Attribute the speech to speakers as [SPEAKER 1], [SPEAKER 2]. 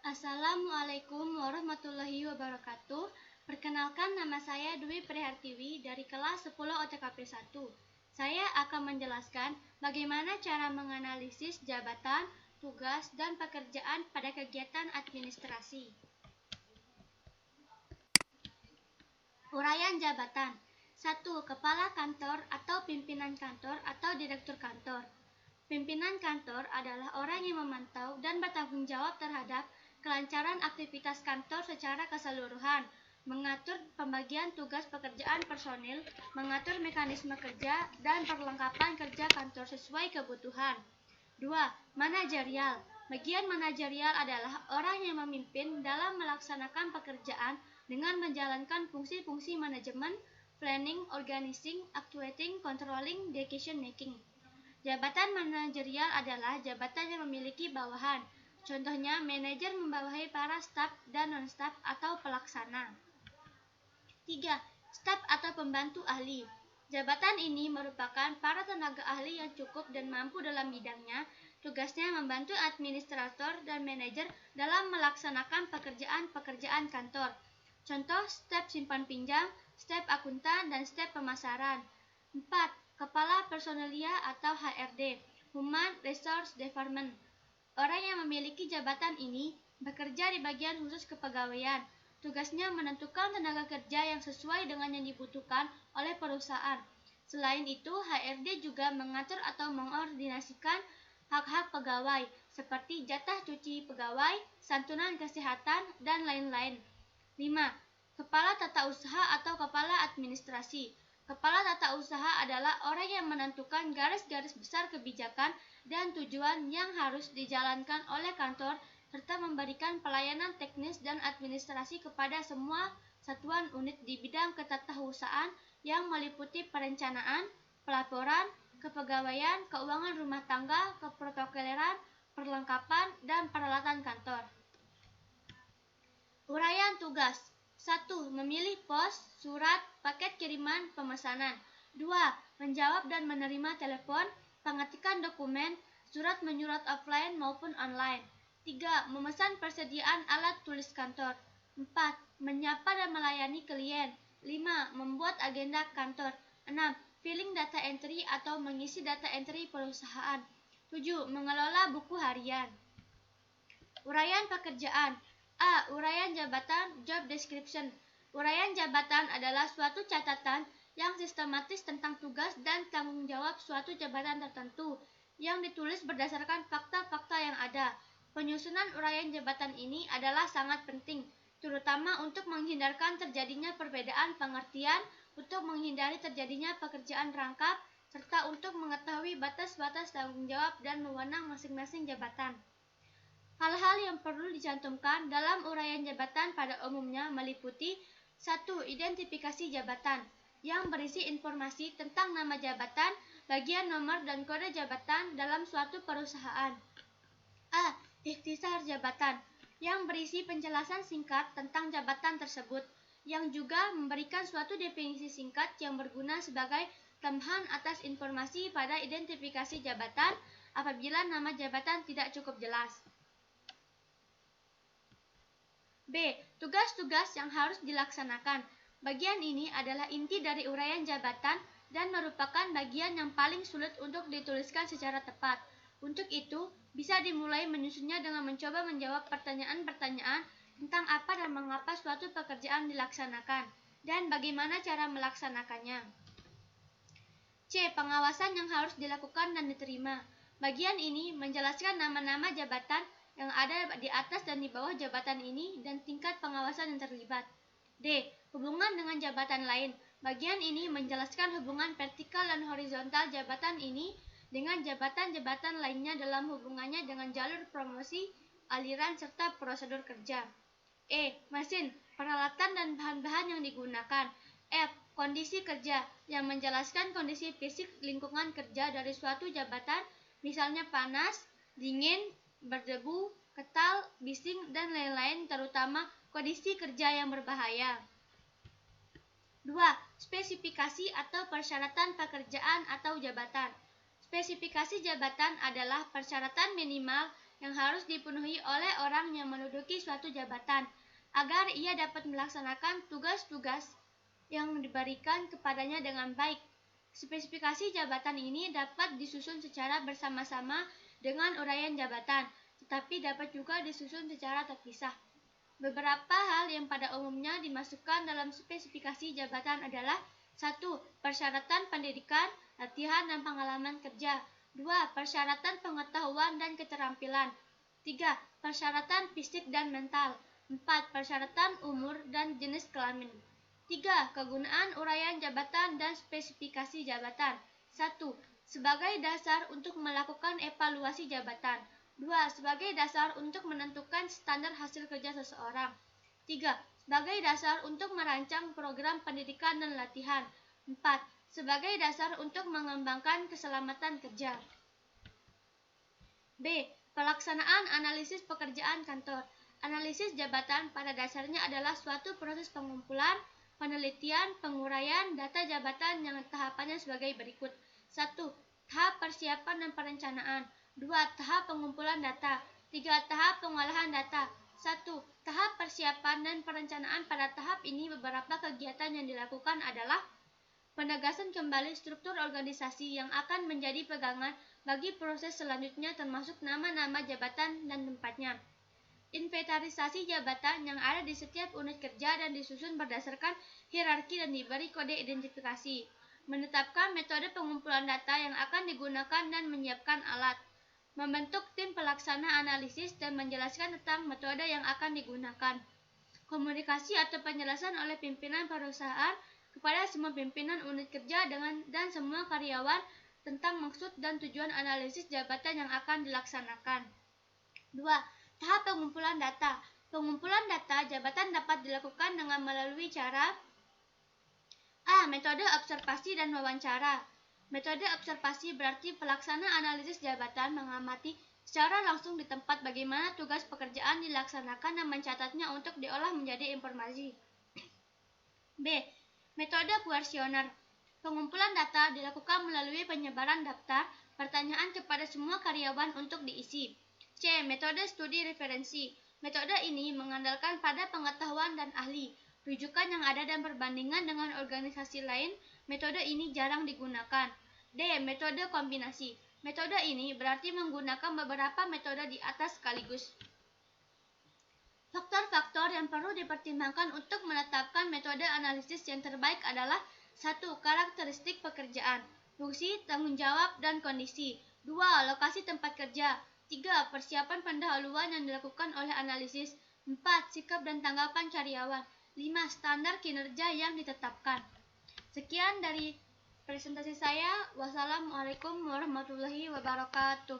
[SPEAKER 1] Assalamualaikum warahmatullahi wabarakatuh. Perkenalkan, nama saya Dwi Prihartiwi dari kelas 10 OTKP 1. Saya akan menjelaskan bagaimana cara menganalisis jabatan, tugas, dan pekerjaan pada kegiatan administrasi. Uraian jabatan. 1. Kepala kantor atau pimpinan kantor atau direktur kantor. Pimpinan kantor adalah orang yang memantau dan bertanggung jawab terhadap kelancaran aktivitas kantor secara keseluruhan, mengatur pembagian tugas pekerjaan personil, mengatur mekanisme kerja, dan perlengkapan kerja kantor sesuai kebutuhan. 2. Manajerial. Bagian manajerial adalah orang yang memimpin dalam melaksanakan pekerjaan dengan menjalankan fungsi-fungsi manajemen, planning, organizing, actuating, controlling, decision making. Jabatan manajerial adalah jabatan yang memiliki bawahan. Contohnya, manajer membawahi para staf dan non-staf atau pelaksana. 3. Staf atau pembantu ahli. Jabatan ini merupakan para tenaga ahli yang cukup dan mampu dalam bidangnya. Tugasnya membantu administrator dan manajer dalam melaksanakan pekerjaan-pekerjaan kantor. Contoh, staf simpan pinjam, staf akuntan, dan staf pemasaran. 4. Kepala Personalia atau HRD, Human Resource Department. Orang yang memiliki jabatan ini bekerja di bagian khusus kepegawaian. Tugasnya menentukan tenaga kerja yang sesuai dengan yang dibutuhkan oleh perusahaan. Selain itu, HRD juga mengatur atau mengordinasikan hak-hak pegawai, seperti jatah cuti pegawai, santunan kesehatan, dan lain-lain. 5. Kepala Tata Usaha atau Kepala Administrasi. Kepala tata usaha adalah orang yang menentukan garis-garis besar kebijakan dan tujuan yang harus dijalankan oleh kantor, serta memberikan pelayanan teknis dan administrasi kepada semua satuan unit di bidang ketatausahaan yang meliputi perencanaan, pelaporan, kepegawaian, keuangan rumah tangga, keprotokoleran, perlengkapan, dan peralatan kantor. Uraian tugas. 1. Memilih pos, surat, paket kiriman, pemesanan. 2. Menjawab dan menerima telepon, pengetikan dokumen, surat menyurat offline maupun online. 3. Memesan persediaan alat tulis kantor. 4. Menyapa dan melayani klien. 5. Membuat agenda kantor. 6. Filing data entry atau mengisi data entry perusahaan. 7. Mengelola buku harian. Uraian pekerjaan. A. Uraian jabatan, job description. Uraian jabatan adalah suatu catatan yang sistematis tentang tugas dan tanggung jawab suatu jabatan tertentu yang ditulis berdasarkan fakta-fakta yang ada. Penyusunan uraian jabatan ini adalah sangat penting, terutama untuk menghindarkan terjadinya perbedaan pengertian, untuk menghindari terjadinya pekerjaan rangkap, serta untuk mengetahui batas-batas tanggung jawab dan wewenang masing-masing jabatan. Hal-hal yang perlu dicantumkan dalam uraian jabatan pada umumnya meliputi 1. Identifikasi jabatan, yang berisi informasi tentang nama jabatan, bagian nomor dan kode jabatan dalam suatu perusahaan. A. Ikhtisar jabatan, yang berisi penjelasan singkat tentang jabatan tersebut, yang juga memberikan suatu definisi singkat yang berguna sebagai tambahan atas informasi pada identifikasi jabatan apabila nama jabatan tidak cukup jelas. B. Tugas-tugas yang harus dilaksanakan. Bagian ini adalah inti dari uraian jabatan dan merupakan bagian yang paling sulit untuk dituliskan secara tepat. Untuk itu, bisa dimulai menyusunnya dengan mencoba menjawab pertanyaan-pertanyaan tentang apa dan mengapa suatu pekerjaan dilaksanakan, dan bagaimana cara melaksanakannya. C. Pengawasan yang harus dilakukan dan diterima. Bagian ini menjelaskan nama-nama jabatan yang ada di atas dan di bawah jabatan ini dan tingkat pengawasan yang terlibat. D. Hubungan dengan jabatan lain. Bagian ini menjelaskan hubungan vertikal dan horizontal jabatan ini dengan jabatan-jabatan lainnya dalam hubungannya dengan jalur promosi, aliran, serta prosedur kerja. E. Mesin, peralatan dan bahan-bahan yang digunakan. F. Kondisi kerja, yang menjelaskan kondisi fisik lingkungan kerja dari suatu jabatan, misalnya panas, dingin, berdebu, ketal, bising, dan lain-lain, terutama kondisi kerja yang berbahaya. 2. Spesifikasi atau persyaratan pekerjaan atau jabatan. Spesifikasi jabatan adalah persyaratan minimal yang harus dipenuhi oleh orang yang menduduki suatu jabatan agar ia dapat melaksanakan tugas-tugas yang diberikan kepadanya dengan baik. Spesifikasi jabatan ini dapat disusun secara bersama-sama dengan uraian jabatan, tetapi dapat juga disusun secara terpisah. Beberapa hal yang pada umumnya dimasukkan dalam spesifikasi jabatan adalah 1. Persyaratan pendidikan, latihan, dan pengalaman kerja. 2. Persyaratan pengetahuan dan keterampilan. 3. Persyaratan fisik dan mental. 4. Persyaratan umur dan jenis kelamin. 3. Kegunaan uraian jabatan dan spesifikasi jabatan. 1. Sebagai dasar untuk melakukan evaluasi jabatan. 2. Sebagai dasar untuk menentukan standar hasil kerja seseorang. 3. Sebagai dasar untuk merancang program pendidikan dan latihan. 4. Sebagai dasar untuk mengembangkan keselamatan kerja. B. Pelaksanaan analisis pekerjaan kantor. Analisis jabatan pada dasarnya adalah suatu proses pengumpulan, penelitian, penguraian data jabatan yang tahapannya sebagai berikut. 1. Tahap persiapan dan perencanaan. 2. Tahap pengumpulan data. 3. Tahap pengolahan data. 1. Tahap persiapan dan perencanaan. Pada tahap ini beberapa kegiatan yang dilakukan adalah penegasan kembali struktur organisasi yang akan menjadi pegangan bagi proses selanjutnya termasuk nama-nama jabatan dan tempatnya. Inventarisasi jabatan yang ada di setiap unit kerja dan disusun berdasarkan hierarki dan diberi kode identifikasi. Menetapkan metode pengumpulan data yang akan digunakan dan menyiapkan alat. Membentuk tim pelaksana analisis dan menjelaskan tentang metode yang akan digunakan. Komunikasi atau penjelasan oleh pimpinan perusahaan kepada semua pimpinan unit kerja dan semua karyawan tentang maksud dan tujuan analisis jabatan yang akan dilaksanakan. 2. Tahap pengumpulan data. Pengumpulan data jabatan dapat dilakukan dengan melalui cara A. Metode observasi dan wawancara. Metode observasi berarti pelaksana analisis jabatan mengamati secara langsung di tempat bagaimana tugas pekerjaan dilaksanakan dan mencatatnya untuk diolah menjadi informasi. B. Metode kuesioner. Pengumpulan data dilakukan melalui penyebaran daftar pertanyaan kepada semua karyawan untuk diisi. C. Metode studi referensi. Metode ini mengandalkan pada pengetahuan dan ahli, rujukan yang ada dan perbandingan dengan organisasi lain. Metode ini jarang digunakan. D. Metode kombinasi. Metode ini berarti menggunakan beberapa metode di atas sekaligus. Faktor-faktor yang perlu dipertimbangkan untuk menetapkan metode analisis yang terbaik adalah 1. Karakteristik pekerjaan, fungsi, tanggung jawab, dan kondisi. 2. Lokasi tempat kerja. 3. Persiapan pendahuluan yang dilakukan oleh analisis. 4. Sikap dan tanggapan karyawan. 5. Standar kinerja yang ditetapkan. Sekian dari presentasi saya. Wassalamualaikum warahmatullahi wabarakatuh.